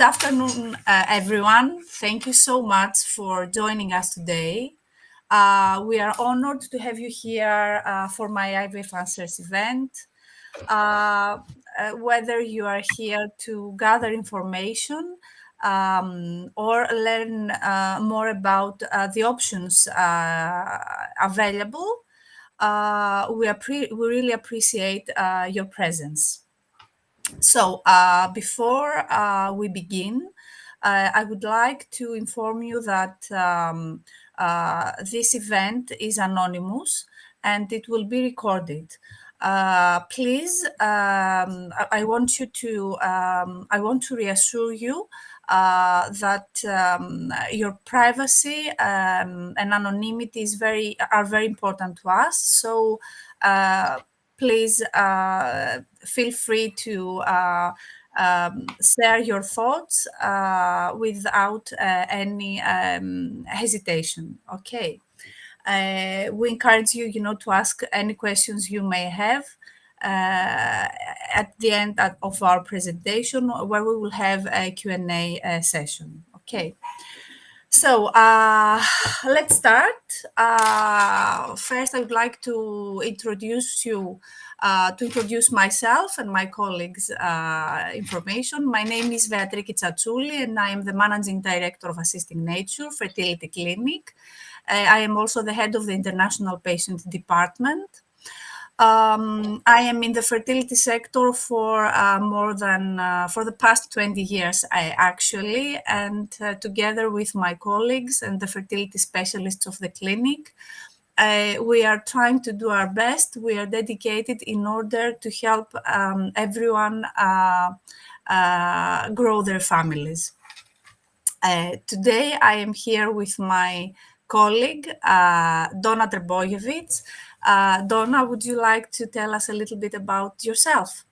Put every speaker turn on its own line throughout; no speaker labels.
Good afternoon, everyone. Thank you so much for joining us today. We are honored to have you here for my IVF Answers event. Whether you are here to gather information or learn more about the options available, we really appreciate your presence. So before we begin, I would like to inform you that this event is anonymous and it will be recorded. Please, I want to reassure you that your privacy and anonymity are very important to us. So please feel free to share your thoughts without any hesitation. Okay. We encourage you, to ask any questions you may have at the end of our presentation, where we will have a Q&A session. Okay. So let's start. First, I would like to introduce myself and my colleagues' information. My name is Beatriki Tsatsoulis, and I am the Managing Director of Assisting Nature Fertility Clinic. I am also the head of the International Patient Department. I am in the fertility sector for for the past 20 years, and together with my colleagues and the fertility specialists of the clinic, we are trying to do our best. We are dedicated in order to help everyone grow their families. Today, I am here with my colleague, Donna Trbojevic. Donna, would you like to tell us a little bit about yourself?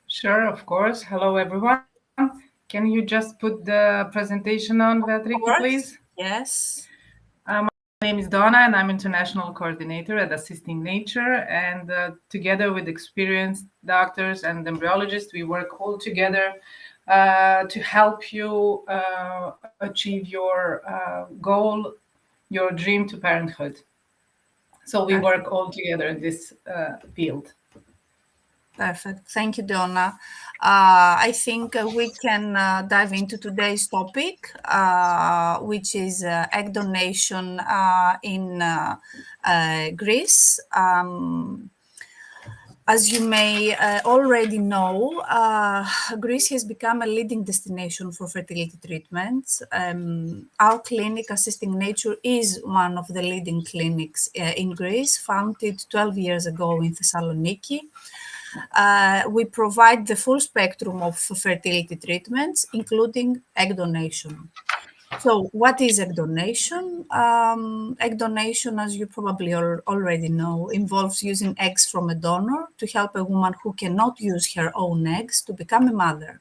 Sure, of course. Hello, everyone. Can you just put the presentation on, Beatriki, please?
Yes.
My name is Donna, and I'm International Coordinator at Assisting Nature. And together with experienced doctors and embryologists, we work all together to help you achieve your goal, your dream to parenthood. So we work all together in this field.
Perfect. Thank you, Donna. I think we can dive into today's topic, which is egg donation in Greece. As you may already know, Greece has become a leading destination for fertility treatments. Our clinic, Assisting Nature, is one of the leading clinics in Greece, founded 12 years ago in Thessaloniki. We provide the full spectrum of fertility treatments, including egg donation. So what is egg donation? Egg donation, as you probably already know, involves using eggs from a donor to help a woman who cannot use her own eggs to become a mother.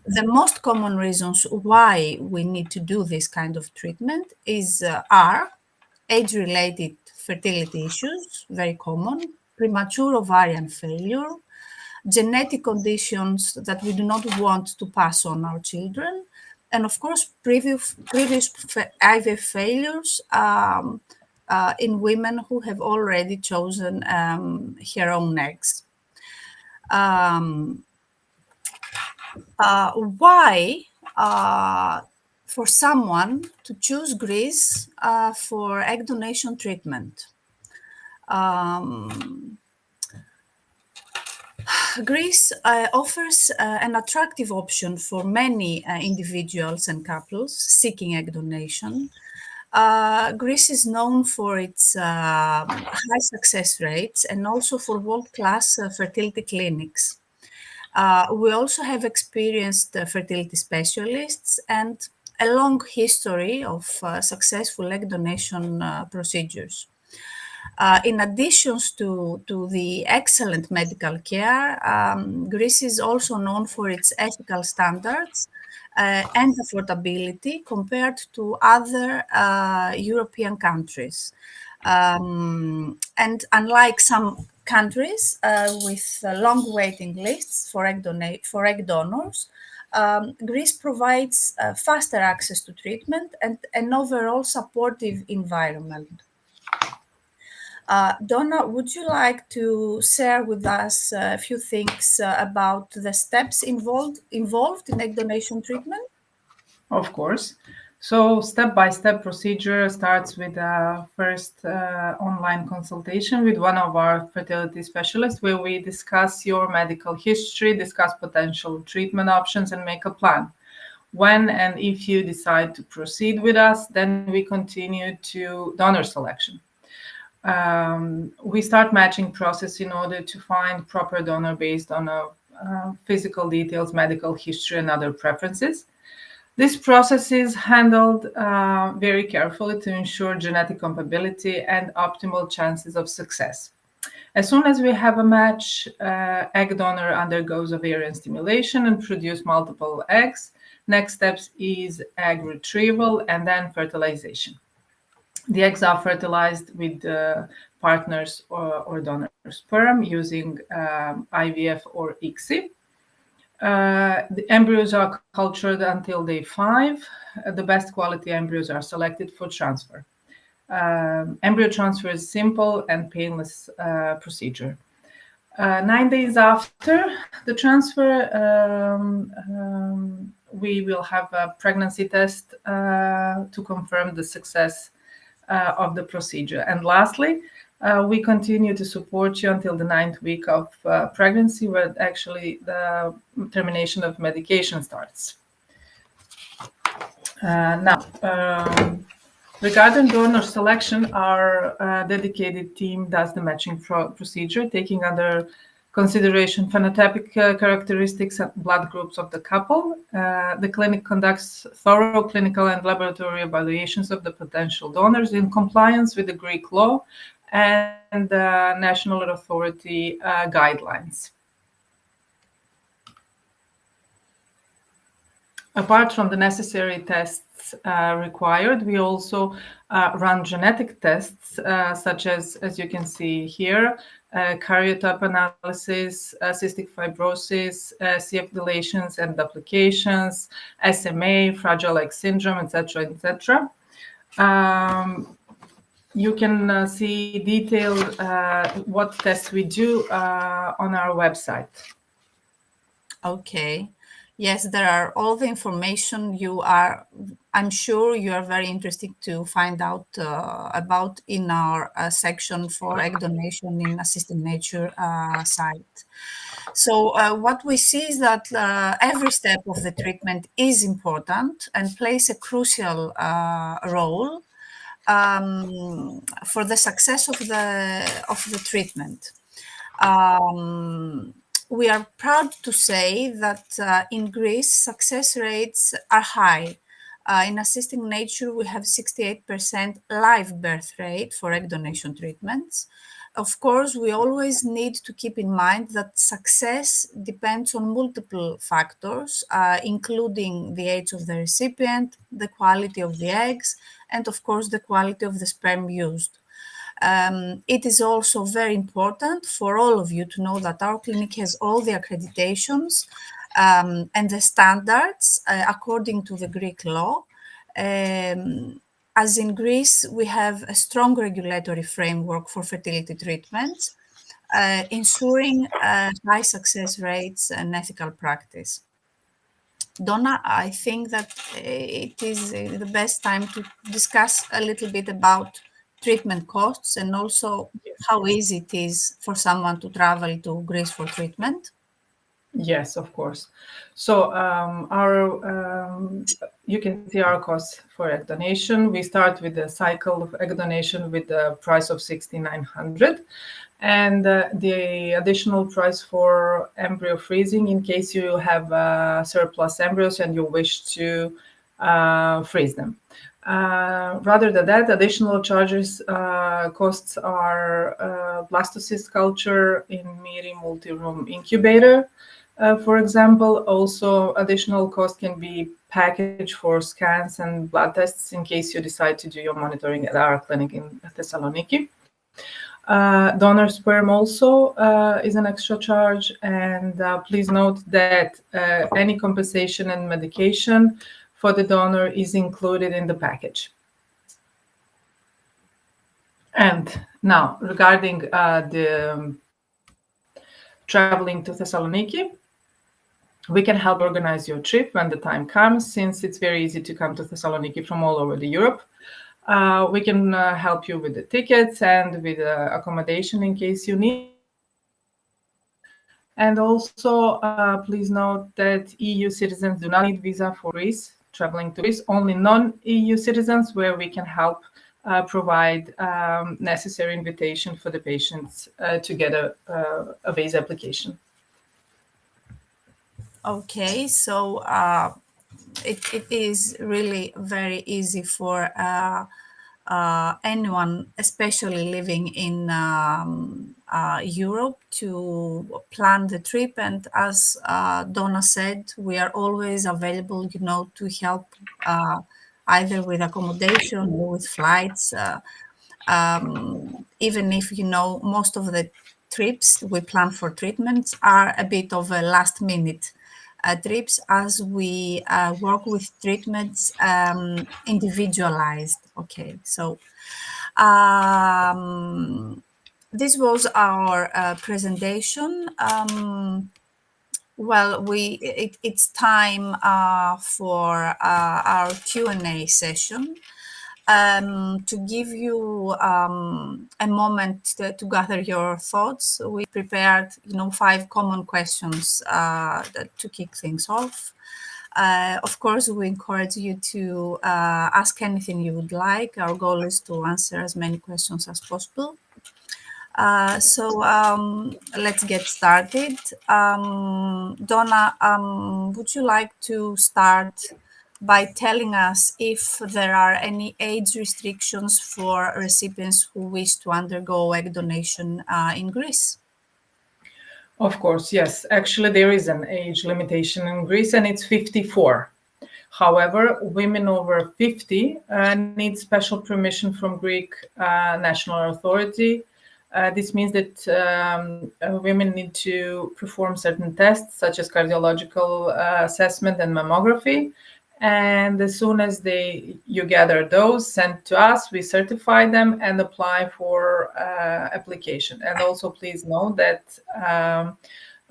The most common reasons why we need to do this kind of treatment are age-related fertility issues, very common, premature ovarian failure, genetic conditions that we do not want to pass on our children, and of course, previous IVF failures in women who have already chosen her own eggs. Why for someone to choose Greece for egg donation treatment? Greece offers an attractive option for many individuals and couples seeking egg donation. Greece is known for its high success rates and also for world-class fertility clinics. We also have experienced fertility specialists and a long history of successful egg donation procedures. In addition to the excellent medical care, Greece is also known for its ethical standards and affordability compared to other European countries. And unlike some countries with long waiting lists for egg donors, Greece provides faster access to treatment and an overall supportive environment. Donna, would you like to share with us a few things about the steps involved in egg donation treatment?
Of course. So step-by-step procedure starts with a first online consultation with one of our fertility specialists, where we discuss your medical history, discuss potential treatment options, and make a plan. When and if you decide to proceed with us, then we continue to donor selection. We start matching process in order to find proper donor based on physical details, medical history, and other preferences. This process is handled very carefully to ensure genetic compatibility and optimal chances of success. As soon as we have a match, egg donor undergoes ovarian stimulation and produce multiple eggs. Next steps is egg retrieval and then fertilization. The eggs are fertilized with partners or donor sperm using IVF or ICSI. The embryos are cultured until day 5. The best quality embryos are selected for transfer. Embryo transfer is simple and painless procedure. 9 days after the transfer, we will have a pregnancy test to confirm the success of the procedure. And lastly, we continue to support you until the 9th week of pregnancy, where actually the termination of medication starts. Regarding donor selection, our dedicated team does the matching procedure, taking under consideration phenotypic characteristics and blood groups of the couple. The clinic conducts thorough clinical and laboratory evaluations of the potential donors in compliance with the Greek law and the national authority guidelines. Apart from the necessary tests required, we also run genetic tests, such as you can see here, karyotype analysis, cystic fibrosis, CF deletions and duplications, SMA, Fragile X syndrome, etc., etc. You can see detailed what tests we do on our website.
Okay. Yes, there are all the information I'm sure you are very interested to find out about in our section for egg donation in Assisted Nature site. So what we see is that every step of the treatment is important and plays a crucial role for the success of the treatment. We are proud to say that in Greece, success rates are high. In Assisted Nature, we have 68% live birth rate for egg donation treatments. Of course, we always need to keep in mind that success depends on multiple factors, including the age of the recipient, the quality of the eggs, and of course, the quality of the sperm used. It is also very important for all of you to know that our clinic has all the accreditations and the standards according to the Greek law. As in Greece, we have a strong regulatory framework for fertility treatments, ensuring high success rates and ethical practice. Donna, I think that it is the best time to discuss a little bit about treatment costs and also how easy it is for someone to travel to Greece for treatment.
Yes, of course. So you can see our costs for egg donation. We start with the cycle of egg donation with the price of 6,900, and the additional price for embryo freezing in case you have surplus embryos and you wish to freeze them. Rather than that, additional charges costs are blastocyst culture in MIRI multi-room incubator. For example, also additional cost can be packaged for scans and blood tests in case you decide to do your monitoring at our clinic in Thessaloniki. Donor sperm also is an extra charge, and please note that any compensation and medication for the donor is included in the package. And now, regarding the traveling to Thessaloniki, we can help organize your trip when the time comes, since it's very easy to come to Thessaloniki from all over the Europe. We can help you with the tickets and with accommodation in case you need. And also, please note that EU citizens do not need visa for Greece, traveling to Greece, only non-EU citizens, where we can help provide necessary invitation for the patients to get a visa application.
Okay, so it is really very easy for anyone, especially living in Europe, to plan the trip. And as Donna said, we are always available, to help either with accommodation or with flights. Even if, most of the trips we plan for treatments are a bit of a last minute trips, as we work with treatments individualized. Okay, so this was our presentation. Well, it's time for our Q&A session. To give you a moment to gather your thoughts, we prepared, 5 common questions to kick things off. Of course, we encourage you to ask anything you would like. Our goal is to answer as many questions as possible. So let's get started. Donna, would you like to start by telling us if there are any age restrictions for recipients who wish to undergo egg donation in Greece?
Of course, yes. Actually, there is an age limitation in Greece, and it's 54. However, women over 50 need special permission from Greek national authority. This means that women need to perform certain tests, such as cardiological assessment and mammography. And as soon as you gather those, sent to us, we certify them and apply for application. And also, please note that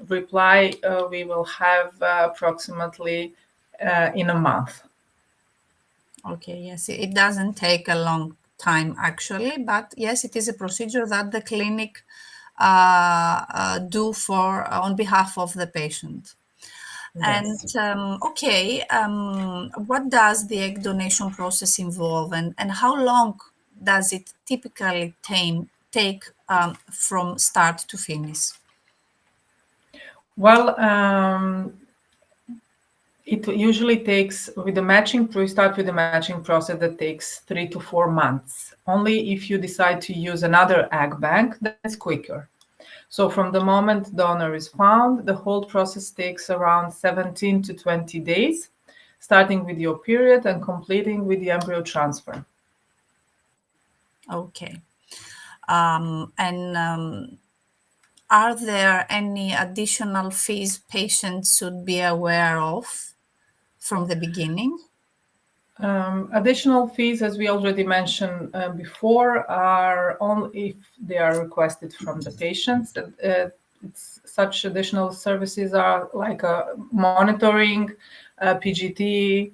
reply we will have approximately in a month.
Okay, yes, it doesn't take a long time actually, but yes, it is a procedure that the clinic do for on behalf of the patient. Yes. And what does the egg donation process involve, and how long does it typically take from start to finish?
Well, it usually takes, we start with the matching process that takes 3 to 4 months. Only if you decide to use another egg bank, that's quicker. So from the moment donor is found, the whole process takes around 17 to 20 days, starting with your period and completing with the embryo transfer.
Okay. Are there any additional fees patients should be aware of from the beginning?
Additional fees, as we already mentioned before, are only if they are requested from the patients. Such additional services are like monitoring, PGT,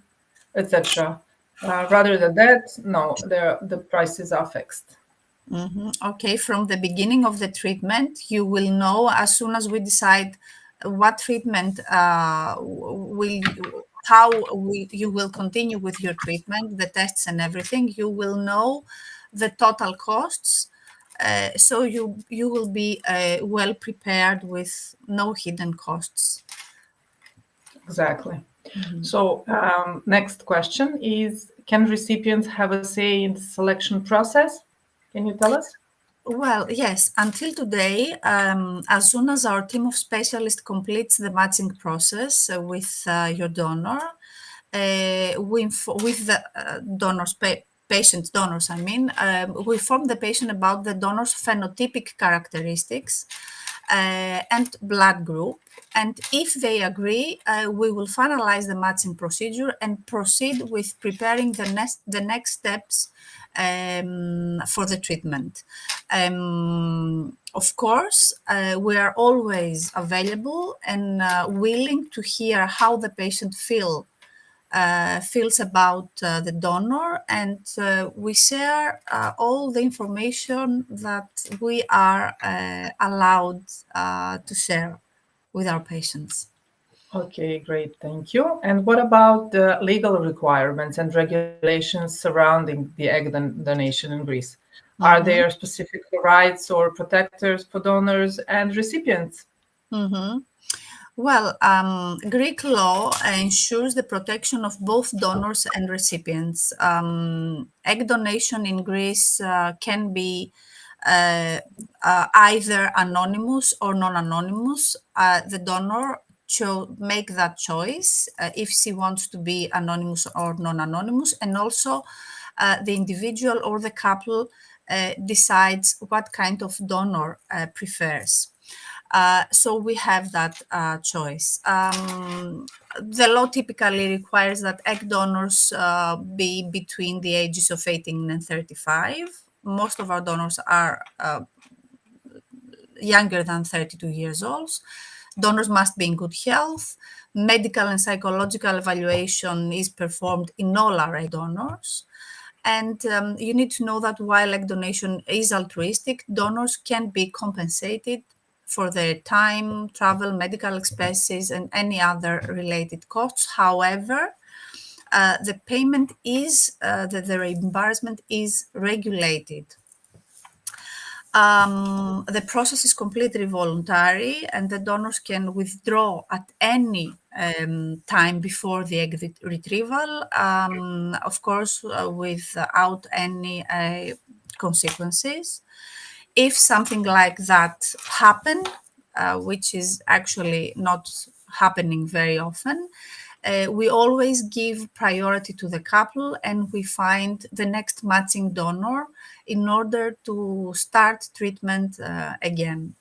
etc. Rather than that, no, the prices are fixed.
Mm-hmm. Okay, from the beginning of the treatment, you will know as soon as we decide what treatment you will continue with your treatment, the tests and everything. You will know the total costs, so you will be well prepared with no hidden costs.
Exactly. Mm-hmm. So next question is, can recipients have a say in the selection process? Can you tell us?
Well, yes. Until today, as soon as our team of specialists completes the matching process with your donor, with the donor's patients, donors, I mean, we inform the patient about the donor's phenotypic characteristics and blood group. And if they agree, we will finalize the matching procedure and proceed with preparing the next steps for the treatment. Of course, we are always available and willing to hear how the patient feels about the donor, and we share all the information that we are allowed to share with our patients.
Okay, great. Thank you. And what about the legal requirements and regulations surrounding the egg donation in Greece? Are there specific rights or protectors for donors and recipients?
Well, Greek law ensures the protection of both donors and recipients. Egg donation in Greece can be either anonymous or non-anonymous. The donor make that choice if she wants to be anonymous or non-anonymous, and also the individual or the couple decides what kind of donor prefers. So we have that choice. The law typically requires that egg donors be between the ages of 18 and 35. Most of our donors are younger than 32 years old. Donors must be in good health. Medical and psychological evaluation is performed in all our egg donors. And you need to know that while egg donation is altruistic, donors can be compensated for their time, travel, medical expenses, and any other related costs. However, the payment is, the reimbursement is regulated. The process is completely voluntary, and the donors can withdraw at any time before the egg retrieval, of course, without any consequences. If something like that happen, which is actually not happening very often, we always give priority to the couple, and we find the next matching donor in order to start treatment again.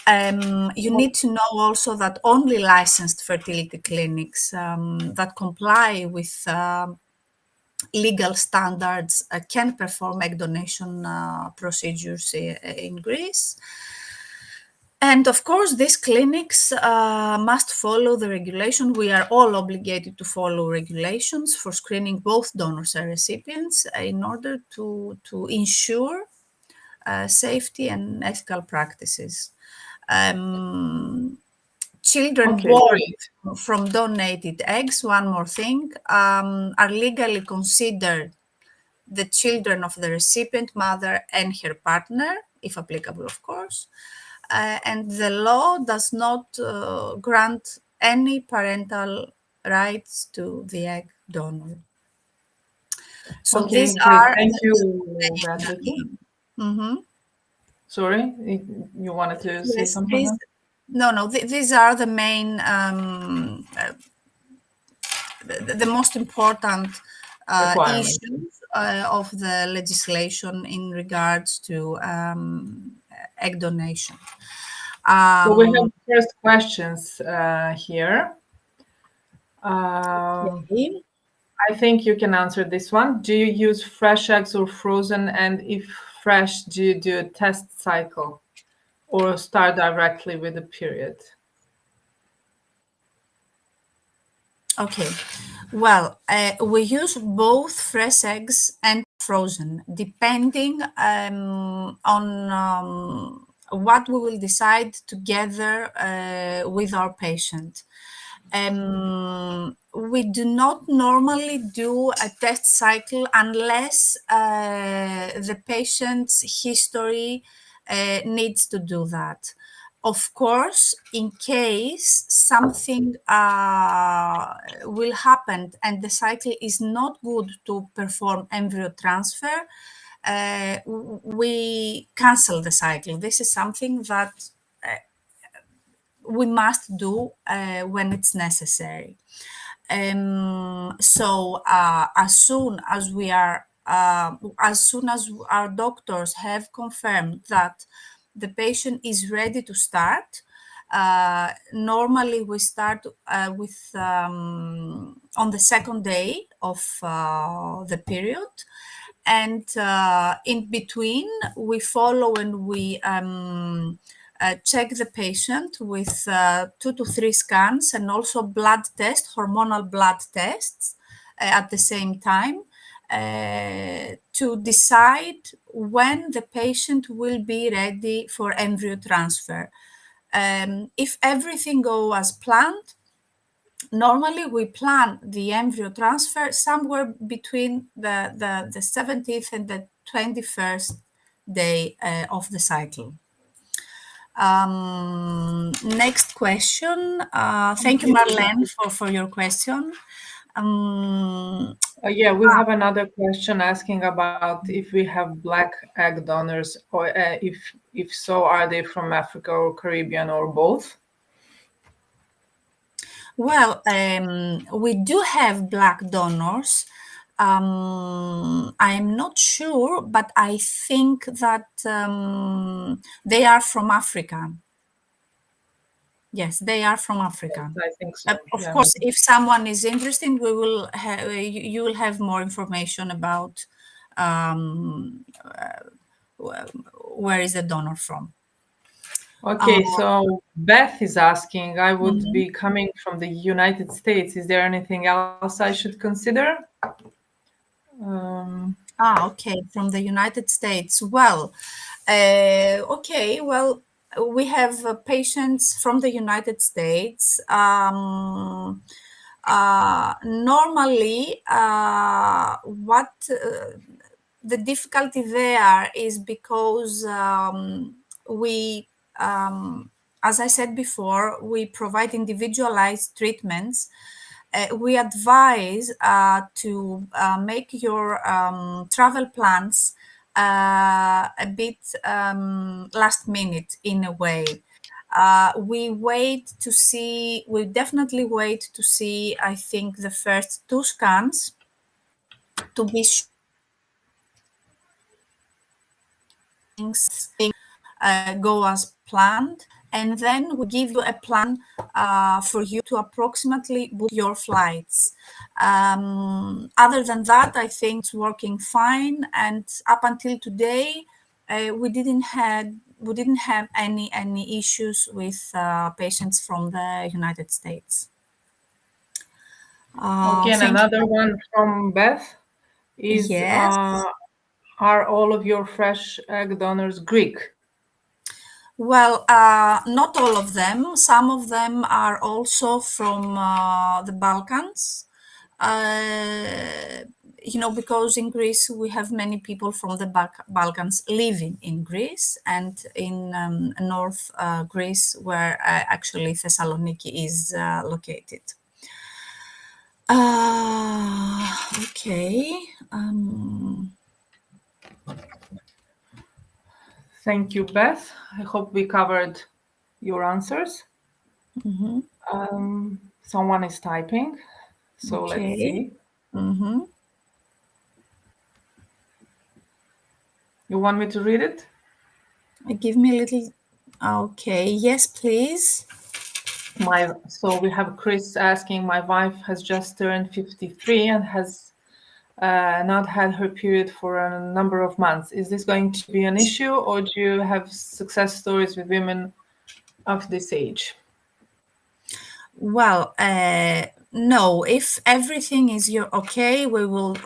You need to know also that only licensed fertility clinics that comply with legal standards can perform egg donation procedures in Greece. And of course, these clinics must follow the regulation. We are all obligated to follow regulations for screening both donors and recipients in order to ensure safety and ethical practices. Children born from donated eggs, one more thing, are legally considered the children of the recipient mother and her partner, if applicable, of course. And the law does not grant any parental rights to the egg donor. So
Okay,
these
great.
are...
Thank you, Beatrice. Sorry, you wanted to say something?
No, these are the main, the most important issues of the legislation in regards to egg donation.
So we have first questions here.
Okay.
I think you can answer this one. Do you use fresh eggs or frozen? And if fresh, do you do a test cycle or start directly with the period?
Okay. Well, we use both fresh eggs and frozen, depending on what we will decide together with our patient. We do not normally do a test cycle unless the patient's history needs to do that. Of course, in case something will happen and the cycle is not good to perform embryo transfer, we cancel the cycle. This is something that we must do when it's necessary. So as soon as we are as soon as our doctors have confirmed that the patient is ready to start, normally we start with on the second day of the period, and in between we follow and we check the patient with 2 to 3 scans and also blood tests, hormonal blood tests at the same time, to decide when the patient will be ready for embryo transfer. If everything goes as planned, normally we plan the embryo transfer somewhere between the 17th and the 21st day of the cycle. Next question. Thank you, Marlene, for your question.
Yeah, we have another question asking about if we have black egg donors, or if so, are they from Africa or Caribbean or both?
Well, we do have black donors. I'm not sure, but I think that they are from Africa. Yes, they are from Africa.
I think so.
Of
Yeah.
course, if someone is interested, we will you will have more information about where is the donor from.
Okay, so Beth is asking, I would be coming from the United States. Is there anything else I should consider?
Okay, from the United States. Well, okay, well, we have patients from the United States. Normally, what the difficulty there is because we, as I said before, we provide individualized treatments. We advise to make your travel plans a bit last minute in a way. We definitely wait to see, I think, the first 2 scans to be sure things go as planned, and then we give you a plan for you to approximately book your flights. Other than that, I think it's working fine, and up until today, we didn't have any issues with patients from the United States.
Okay, and another one from Beth is,
yes.
Are all of your fresh egg donors Greek?
Well, not all of them. Some of them are also from the Balkans. Because in Greece we have many people from the Balkans living in Greece and in North Greece, where actually Thessaloniki is located. Okay.
Thank you, Beth. I hope we covered your answers. Someone is typing, so
Okay.
let's see. You want me to read it?
Give me a little. Okay. Yes, please.
So we have Chris asking, my wife has just turned 53 and has not had her period for a number of months. Is this going to be an issue, or do you have success stories with women of this age?
Well, no, if everything is okay, we will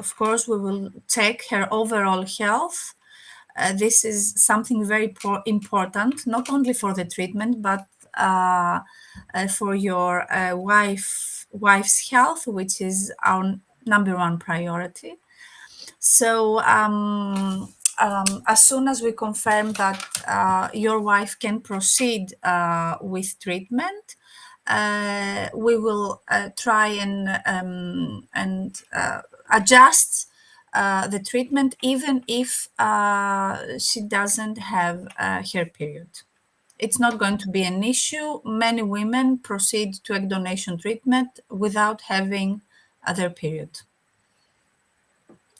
check her overall health. This is something very important, not only for the treatment, but for your wife's health, which is our number 1 priority. So as soon as we confirm that your wife can proceed with treatment, we will try and adjust the treatment, even if she doesn't have her period. It's not going to be an issue. Many women proceed to egg donation treatment without having their period.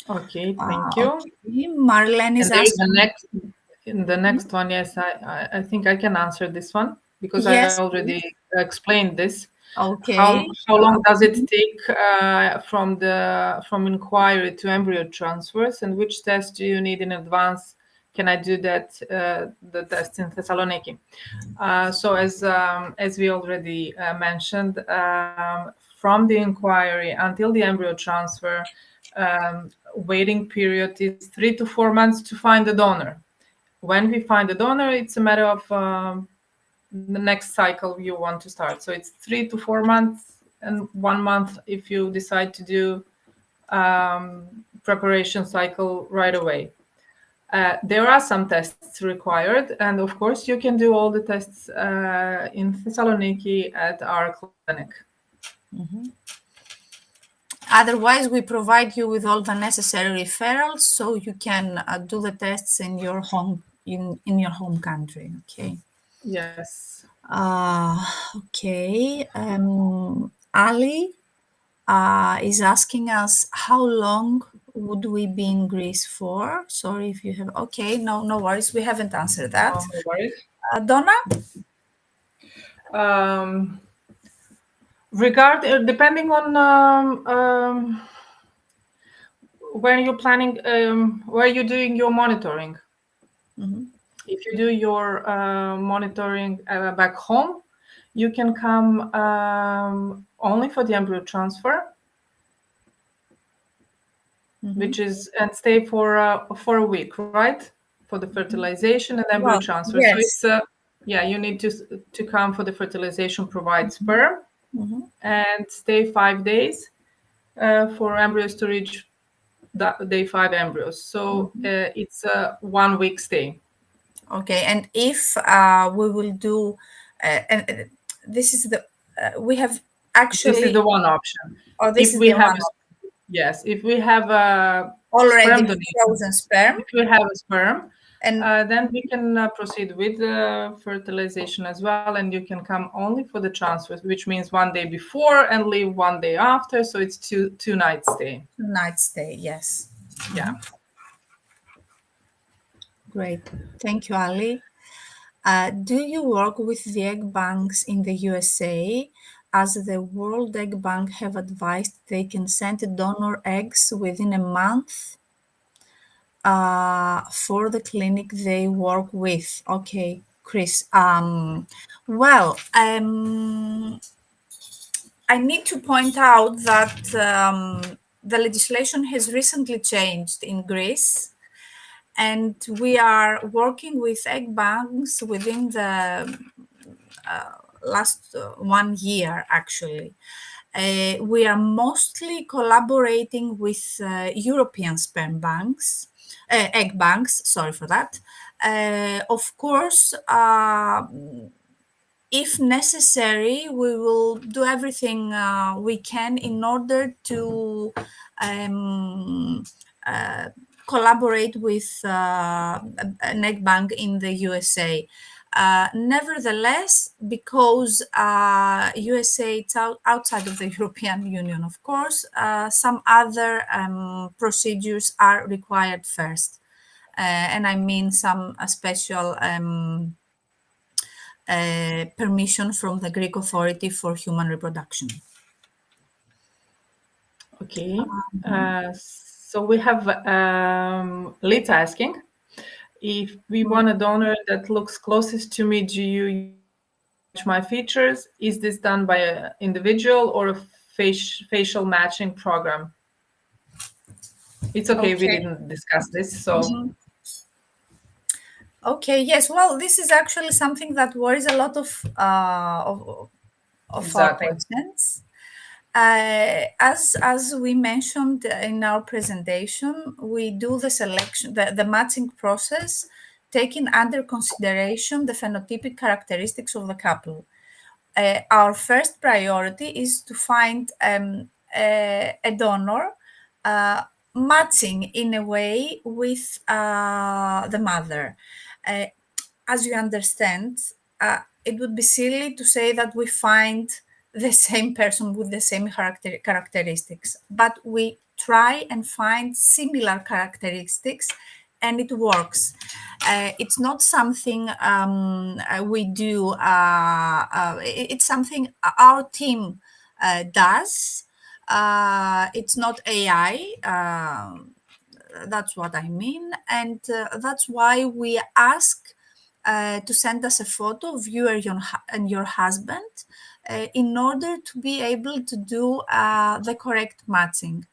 Okay, thank you.
Okay. Marlene is
And there is
asking.
the next one. Yes, I think I can answer this one because I
Yes,
already
please.
explained this.
Okay.
How long does it take from inquiry to embryo transfers, and which test do you need in advance? Can I do that the test in Thessaloniki? So as we already mentioned, from the inquiry until the embryo transfer, waiting period is 3 to 4 months to find a donor. When we find a donor, it's a matter of the next cycle you want to start. So it's 3 to 4 months and 1 month if you decide to do preparation cycle right away. There are some tests required, and of course you can do all the tests in Thessaloniki at our clinic.
Otherwise, we provide you with all the necessary referrals so you can do the tests in your home in your home country. Okay.
Yes.
Okay. Ali is asking us how long would we be in Greece for? Sorry if you have. Okay, no worries. We haven't answered that.
No worries.
Donna?
Depending on when you're planning, where you're doing your monitoring. If you do your monitoring back home, you can come only for the embryo transfer, which is and stay for a week, right? For the fertilization and embryo transfer.
Yes.
So it's you need to come for the fertilization, provide sperm, and stay 5 days for embryos to reach day 5 embryos. So it's a 1 week stay.
Okay, and if we will do, and this is the we have actually.
This is the one option.
Oh, this
If
is
we
the
have
one.
yes, if we have a
Already
sperm donation,
frozen sperm,
if we have a sperm,
and
then we can proceed with the fertilization as well, and you can come only for the transfer, which means 1 day before and leave 1 day after. So it's two night stay.
2 night stay. Yes.
Yeah.
Great. Thank you, Ali. Do you work with the egg banks in the USA? As the World Egg Bank have advised, they can send donor eggs within a month for the clinic they work with. Okay, Chris. Well, I need to point out that the legislation has recently changed in Greece, and we are working with egg banks within the last 1 year, actually. We are mostly collaborating with European sperm banks, egg banks, sorry for that. Of course, if necessary, we will do everything we can in order to collaborate with an egg bank in the USA. Nevertheless, because USA is outside of the European Union, of course, some other procedures are required first. And I mean some special permission from the Greek Authority for Human Reproduction.
Okay. So we have Lita asking, if we want a donor that looks closest to me, do you match my features? Is this done by an individual or a facial matching program? It's okay. We didn't discuss this, so.
Okay, yes. Well, this is actually something that worries a lot of our patients. As we mentioned in our presentation, we do the selection, the matching process, taking under consideration the phenotypic characteristics of the couple. Our first priority is to find a donor matching in a way with the mother. As you understand, it would be silly to say that we find the same person with the same characteristics, but we try and find similar characteristics, and it works. It's not something we do. It's something our team does. It's not AI. That's what I mean, and that's why we ask to send us a photo of you and your husband in order to be able to do the correct matching.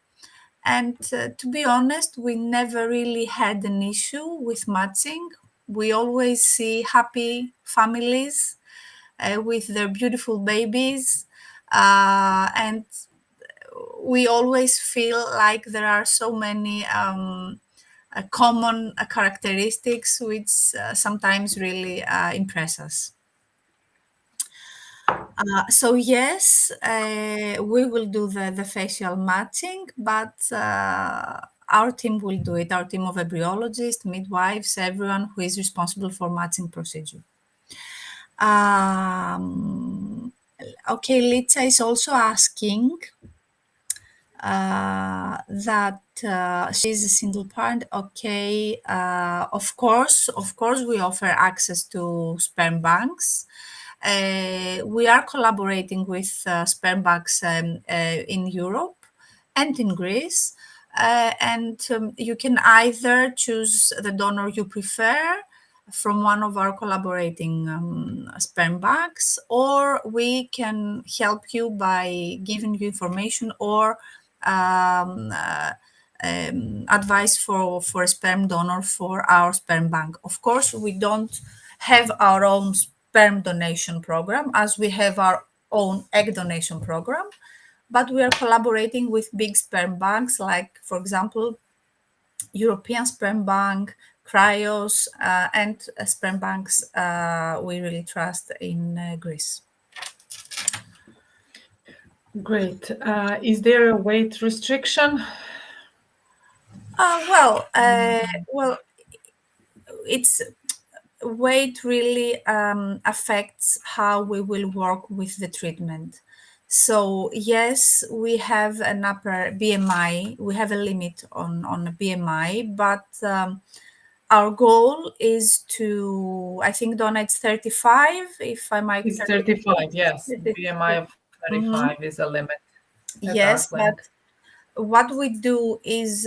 And to be honest, we never really had an issue with matching. We always see happy families with their beautiful babies. And we always feel like there are so many common characteristics which sometimes really impress us. So yes, we will do the facial matching, but our team will do it. Our team of embryologists, midwives, everyone who is responsible for matching procedure. Okay, Litsa is also asking that she's a single parent. Okay, of course, we offer access to sperm banks. We are collaborating with sperm banks in Europe and in Greece. And you can either choose the donor you prefer from one of our collaborating sperm banks, or we can help you by giving you information or advice for a sperm donor for our sperm bank. Of course, we don't have our own sperm donation program as we have our own egg donation program, but we are collaborating with big sperm banks like, for example, European Sperm Bank, Cryos, and sperm banks we really trust in Greece.
Great. Is there a weight restriction?
Well, it's weight really affects how we will work with the treatment. So yes, we have an upper BMI. We have a limit on a BMI, but our goal is to, I think, Donna, it's 35, if I might.
It's 35, yes. BMI of 35 is a limit.
Yes, but what we do is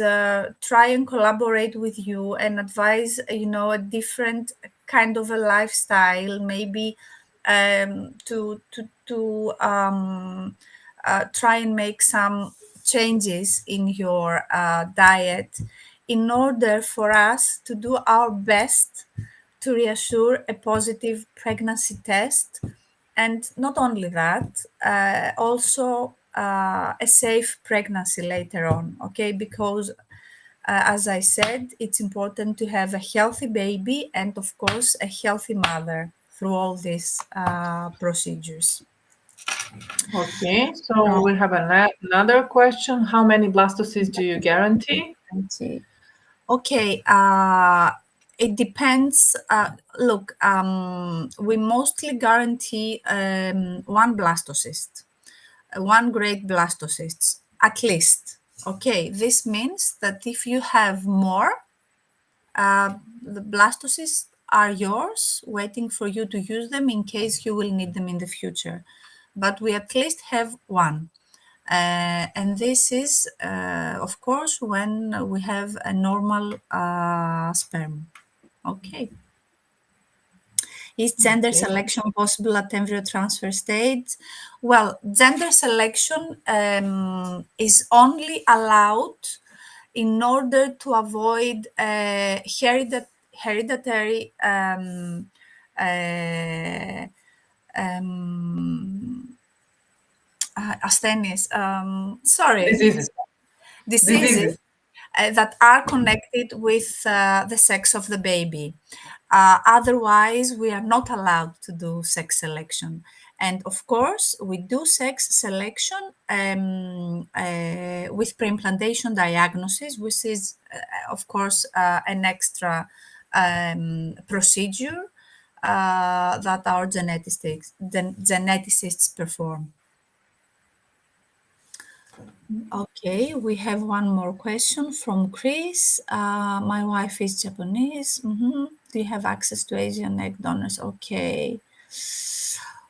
try and collaborate with you and advise, a different kind of a lifestyle, maybe to try and make some changes in your diet in order for us to do our best to reassure a positive pregnancy test. And not only that, also a safe pregnancy later on, okay? Because as I said, it's important to have a healthy baby and, of course, a healthy mother through all these procedures.
Okay, so we have another question. How many blastocysts do you guarantee?
Okay, it depends. Look, we mostly guarantee one blastocyst, one grade blastocyst, at least. Okay, this means that if you have more, the blastocysts are yours, waiting for you to use them in case you will need them in the future. But we at least have one. And this is, of course, when we have a normal sperm. Okay. Is gender selection possible at embryo transfer stage? Well, gender selection is only allowed in order to avoid hereditary asthenias, diseases that are connected with the sex of the baby. Otherwise, we are not allowed to do sex selection. And of course, we do sex selection with preimplantation diagnosis, which is, of course, an extra procedure that our geneticists perform. Okay, we have one more question from Chris. My wife is Japanese. Do you have access to Asian egg donors? Okay.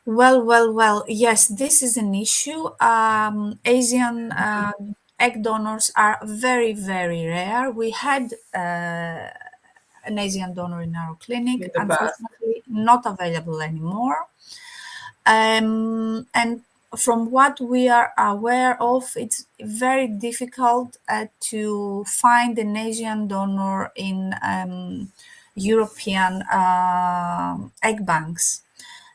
Well. Yes, this is an issue. Asian egg donors are very, very rare. We had an Asian donor in our clinic,
In the past.
unfortunately, not available anymore. And from what we are aware of, it's very difficult to find an Asian donor in European egg banks.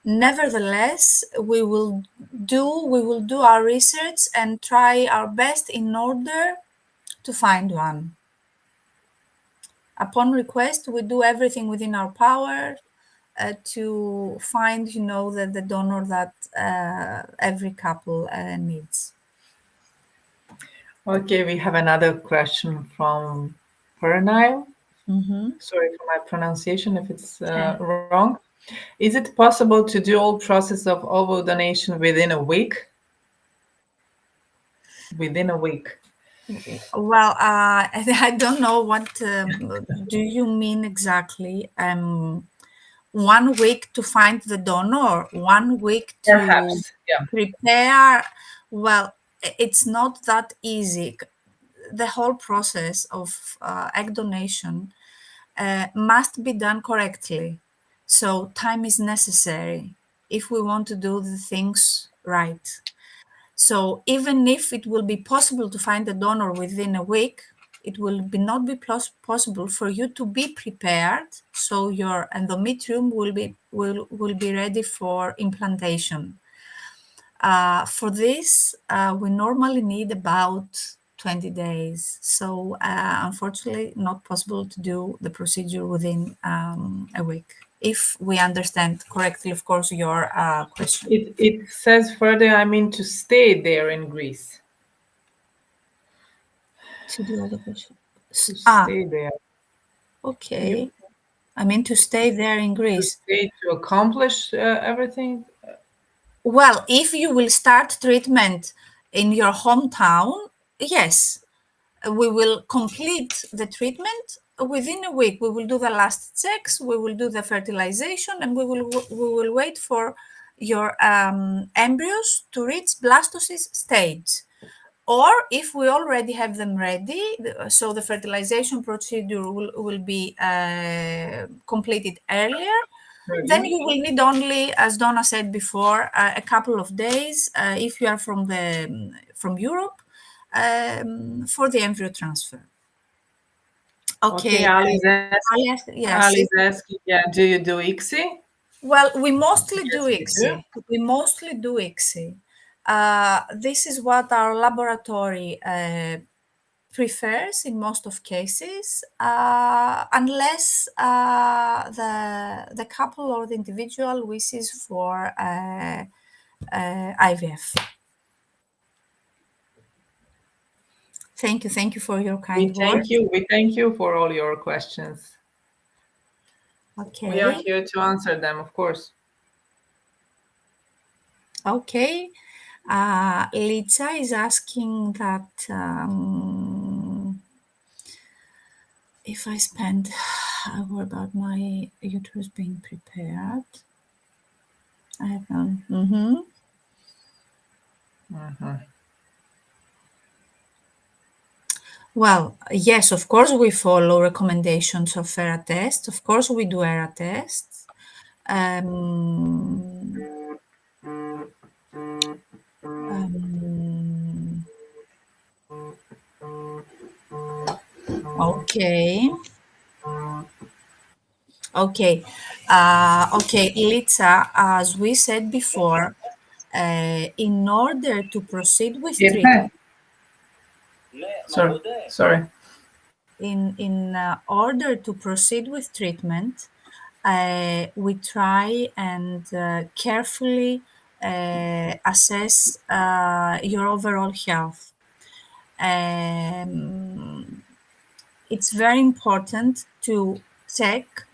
Nevertheless, we will do our research and try our best in order to find one. Upon request, we do everything within our power to find, the donor that every couple needs.
Okay, we have another question from Pernile.
Mm-hmm.
Sorry for my pronunciation if it's wrong. Is it possible to do all process of ovo donation within a week? Within a week.
Well, I don't know what do you mean exactly. 1 week to find the donor, 1 week to
Perhaps, yeah.
prepare. Well, it's not that easy. The whole process of egg donation must be done correctly. So time is necessary if we want to do the things right. So even if it will be possible to find a donor within a week, it will not be possible for you to be prepared so your endometrium will be ready for implantation. For this, we normally need about 20 days. So unfortunately, not possible to do the procedure within a week. If we understand correctly, of course, your question.
It says further, to stay there in Greece.
To do all the question.
To stay there.
Okay. To stay there in Greece.
To accomplish everything?
Well, if you will start treatment in your hometown, yes, we will complete the treatment within a week. We will do the last checks, we will do the fertilization, and we will wait for your embryos to reach blastocyst stage. Or if we already have them ready, so the fertilization procedure will be completed earlier, then you will need only, as Donna said before, a couple of days if you are from Europe for the embryo transfer. Okay.
Ali's
Yes.
asking, do you do ICSI?
Well, we mostly do
Yes,
ICSI. We mostly do ICSI. This is what our laboratory prefers in most of cases, unless the couple or the individual wishes for IVF. Thank you for your kind words.
We thank you for all your questions.
Okay.
We are here to answer them, of course.
Okay. Lisa is asking that if I spend a word about my uterus being prepared, I have done. Well, yes, of course we follow recommendations of ERA tests. Of course we do ERA tests. Okay. Okay. Okay, Litsa, as we said before, in order to proceed with treatment,
Sorry.
In order to proceed with treatment, we try and carefully assess your overall health. It's very important to check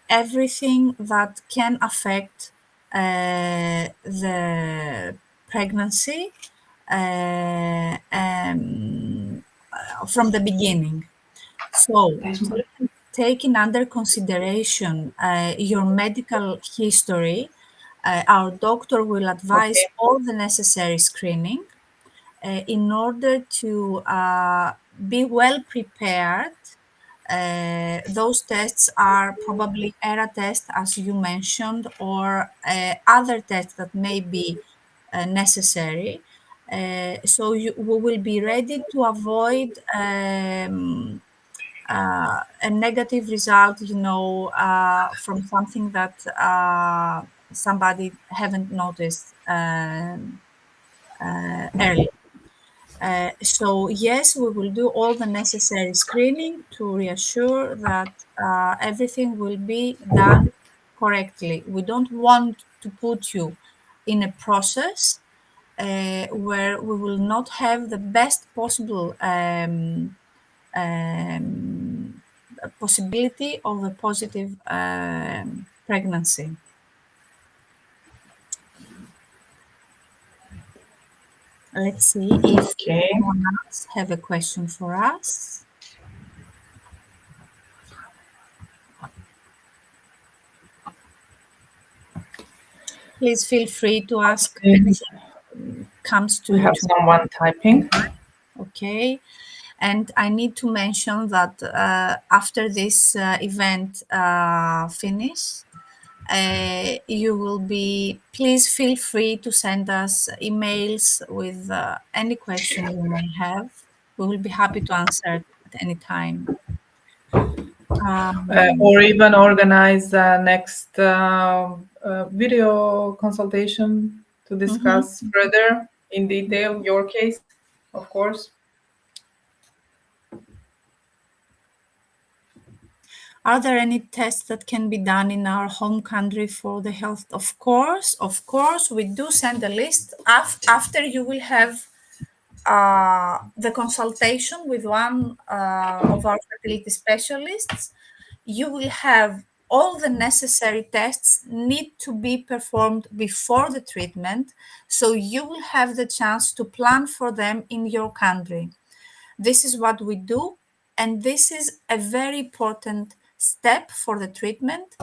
everything that can affect the pregnancy from the beginning. So, taking under consideration your medical history, our doctor will advise
Okay.
all the necessary screening in order to be well prepared. Those tests are probably ERA tests, as you mentioned, or other tests that may be necessary. We will be ready to avoid a negative result, from something that somebody haven't noticed early. So yes, we will do all the necessary screening to reassure that everything will be done correctly. We don't want to put you in a process where we will not have the best possible possibility of a positive pregnancy. Let's see if
Okay.
anyone else have a question for us. Please feel free to ask anything comes
We have
to
someone typing.
okay. And I need to mention that after this event finish, you will be, please feel free to send us emails with any question you may have. We will be happy to answer at any time.
Or even organize next video consultation to discuss further in detail your case, of course.
Are there any tests that can be done in our home country for the health? Of course, we do send a list after you will have the consultation with one of our fertility specialists. You will have all the necessary tests need to be performed before the treatment, so you will have the chance to plan for them in your country. This is what we do, and this is a very important step for the treatment.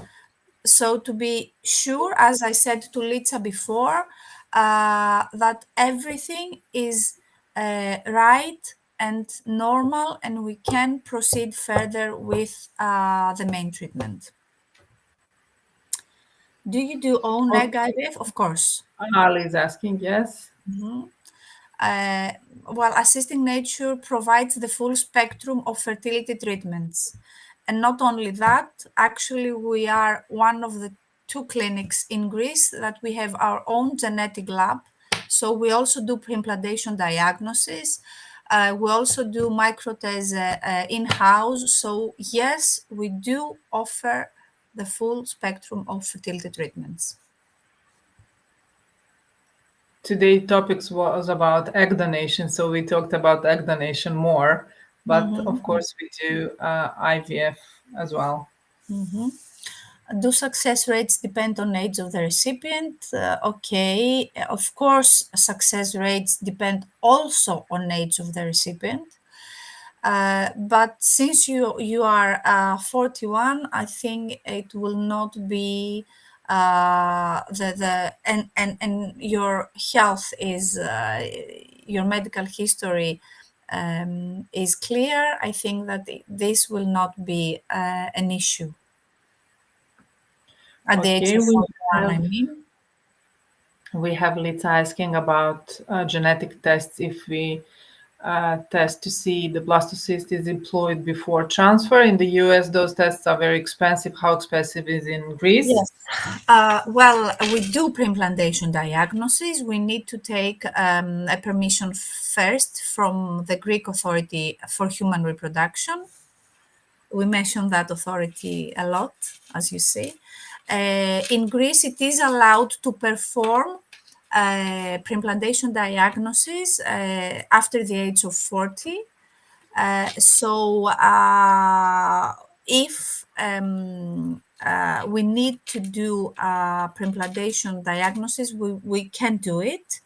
So to be sure, as I said to Litsa before, that everything is right and normal, and we can proceed further with the main treatment. Do you do own egg IVF? Of course.
Ali is asking, yes.
Well, Assisting Nature provides the full spectrum of fertility treatments. And not only that, actually, we are one of the 2 clinics in Greece that we have our own genetic lab. So we also do preimplantation diagnosis. We also do microTES in-house. So yes, we do offer the full spectrum of fertility treatments.
Today's topics was about egg donation, so we talked about egg donation more, but of course we do IVF as well.
Do success rates depend on age of the recipient? Okay, of course, success rates depend also on age of the recipient. But since you are 41, I think it will not be and your health is your medical history is clear. I think that this will not be an issue at the age
Okay,
of 41, I mean.
we have Lita asking about genetic tests. If we test to see the blastocyst is deployed before transfer. In the US, those tests are very expensive. How expensive is in Greece?
Yes. Well, we do preimplantation diagnosis. We need to take a permission first from the Greek Authority for Human Reproduction. We mention that authority a lot, as you see. In Greece, it is allowed to perform preimplantation diagnosis after the age of 40. If we need to do preimplantation diagnosis, we can do it.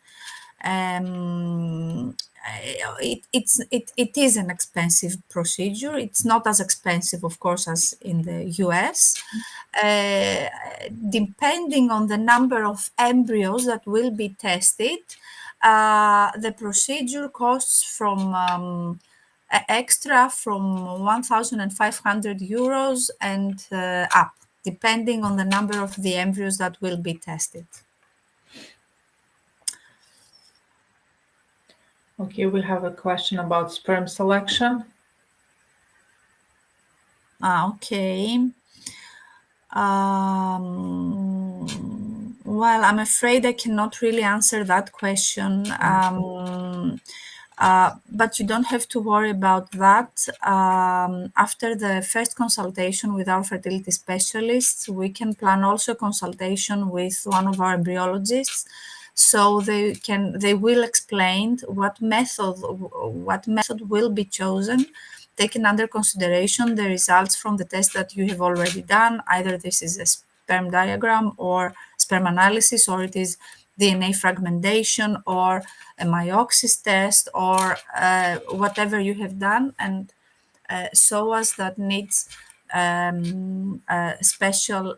It is an expensive procedure. It's not as expensive, of course, as in the US. Depending on the number of embryos that will be tested, the procedure costs from extra from 1,500 euros and up, depending on the number of the embryos that will be tested.
Okay, we have a question about sperm selection.
Okay. Well, I'm afraid I cannot really answer that question. But you don't have to worry about that. After the first consultation with our fertility specialists, we can plan also a consultation with one of our embryologists, so they will explain what method will be chosen, taking under consideration the results from the test that you have already done. Either this is a sperm diagram or sperm analysis, or it is DNA fragmentation or a meiosis test, or whatever you have done, and SOAS that needs special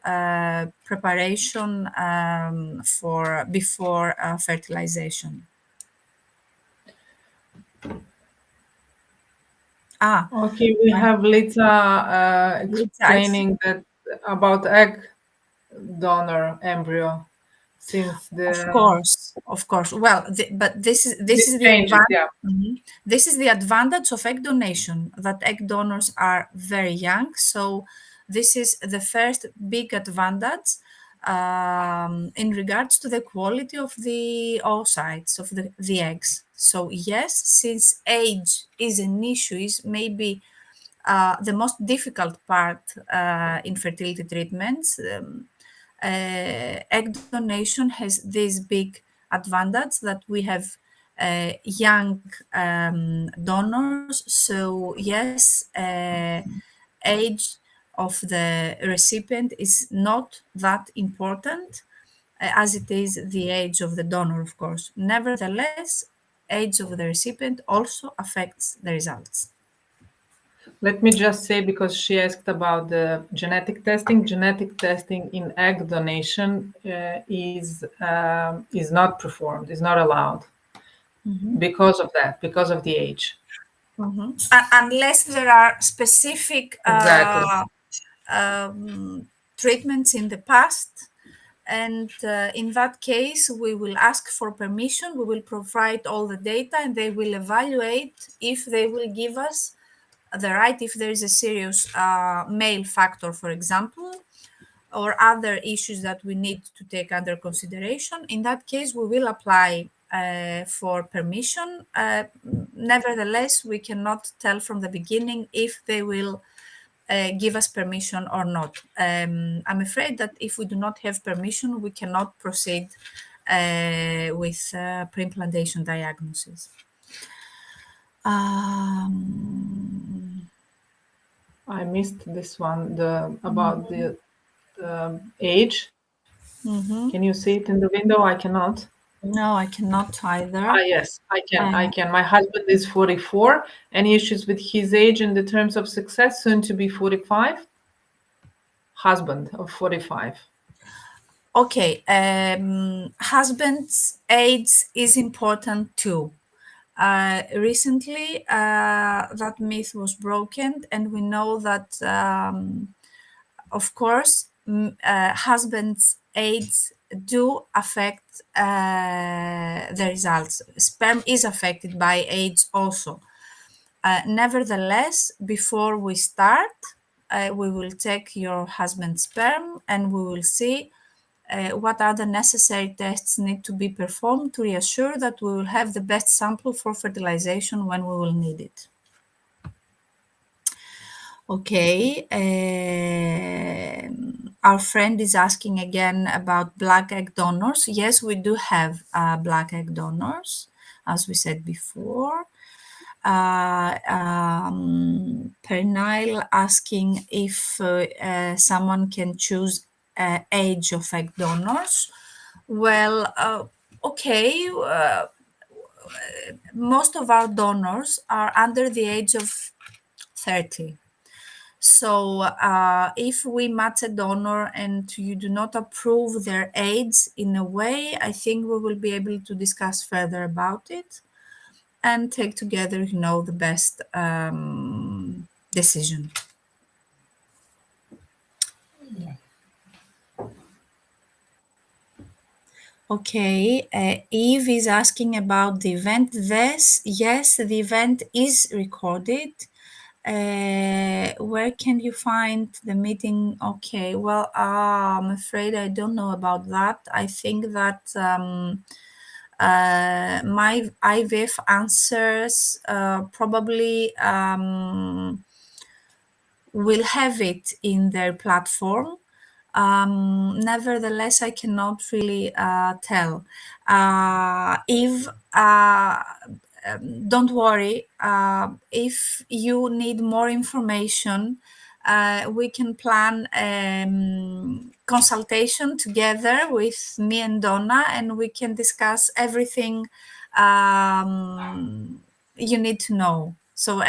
preparation for before fertilization.
Okay, we have Lisa explaining that about egg donor embryo, since the
of course. Well, but this is the
changes,
advantage. This is the advantage of egg donation, that egg donors are very young. So this is the first big advantage in regards to the quality of the oocytes of the eggs. So yes, since age is an issue, is maybe the most difficult part in fertility treatments. Egg donation has this big advantage that we have young donors. So yes, age of the recipient is not that important as it is the age of the donor, of course. Nevertheless, age of the recipient also affects the results.
Let me just say, because she asked about the genetic testing. Genetic testing in egg donation is not performed, is not allowed, because of that, because of the age.
Unless there are specific treatments in the past. And in that case, we will ask for permission. We will provide all the data, and they will evaluate if they will give us the right, if there is a serious male factor, for example, or other issues that we need to take under consideration. In that case, we will apply for permission. Nevertheless, we cannot tell from the beginning if they will give us permission or not. I'm afraid that if we do not have permission, we cannot proceed with pre-implantation diagnosis.
I missed this one, about the age. Can you see it in the window? I cannot.
No, I cannot either.
Yes, I can. My husband is 44. Any issues with his age in the terms of success, soon to be 45? Husband of 45.
Okay, husband's age is important too. Recently, that myth was broken, and we know that, of course, husband's age do affect the results. Sperm is affected by age also. Nevertheless, before we start, we will check your husband's sperm, and we will see what are the necessary tests need to be performed to reassure that we will have the best sample for fertilization when we will need it. Okay, our friend is asking again about black egg donors. Yes, we do have black egg donors, as we said before. Pernille asking if someone can choose age of egg donors. Well, okay. most of our donors are under the age of 30. So if we match a donor and you do not approve their age in a way, I think we will be able to discuss further about it and take together, the best decision. Okay, Eve is asking about the event. Yes, the event is recorded. Where can you find the meeting? Okay, well, I'm afraid I don't know about that. I think that my IVF answers probably will have it in their platform. Nevertheless, I cannot really tell. If don't worry, if you need more information, we can plan consultation together with me and Donna, and we can discuss everything you need to know. So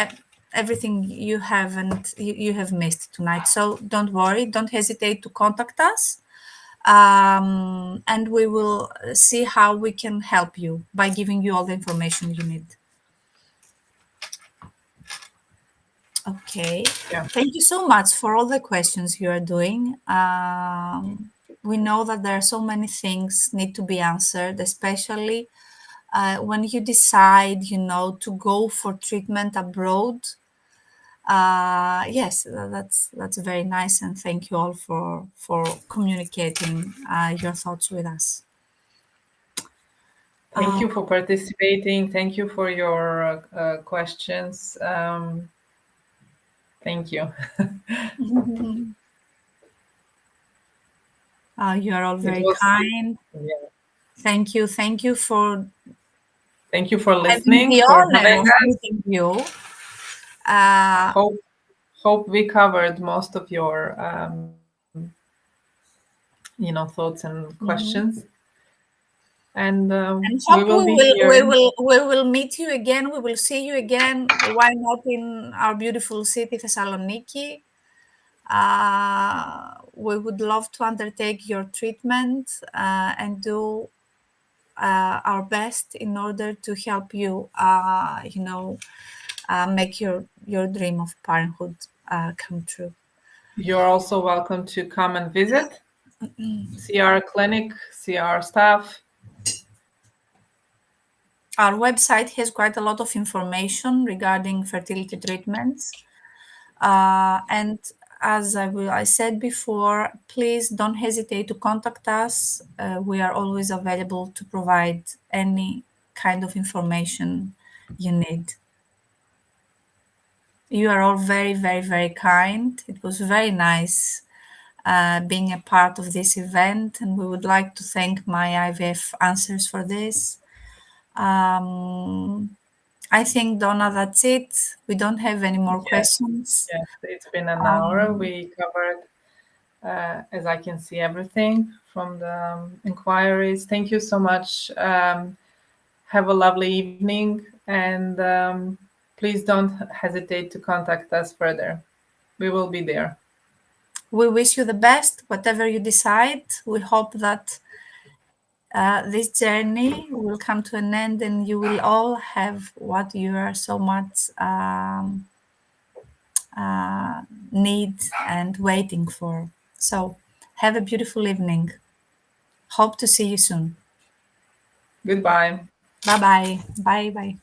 everything you have missed tonight. So don't worry, don't hesitate to contact us, and we will see how we can help you by giving you all the information you need. Okay.
Yeah.
Thank you so much for all the questions you are doing. We know that there are so many things need to be answered, especially when you decide, to go for treatment abroad. Yes, that's very nice, and thank you all for communicating your thoughts with us.
Thank you for participating. Thank you for your questions. Thank you.
You are all very kind.
Yeah.
Thank you. Thank you for
listening.
the
For
honor
having
of
us.
meeting you.
Hope we covered most of your thoughts and questions. And we will be here.
We will meet you again. We will see you again. Why not in our beautiful city, Thessaloniki? We would love to undertake your treatment and do our best in order to help you, make your dream of parenthood come true.
You're also welcome to come and visit, see our clinic, see our staff.
Our website has quite a lot of information regarding fertility treatments. And as I said before, please don't hesitate to contact us. We are always available to provide any kind of information you need. You are all very, very, very kind. It was very nice being a part of this event, and we would like to thank my IVF Answers for this. I think, Donna, that's it. We don't have any more questions.
Yes, it's been an hour. We covered, as I can see, everything from the inquiries. Thank you so much. Have a lovely evening, and please don't hesitate to contact us further. We will be there.
We wish you the best, whatever you decide. We hope that this journey will come to an end and you will all have what you are so much need and waiting for. So have a beautiful evening. Hope to see you soon.
Goodbye.
Bye-bye. Bye-bye.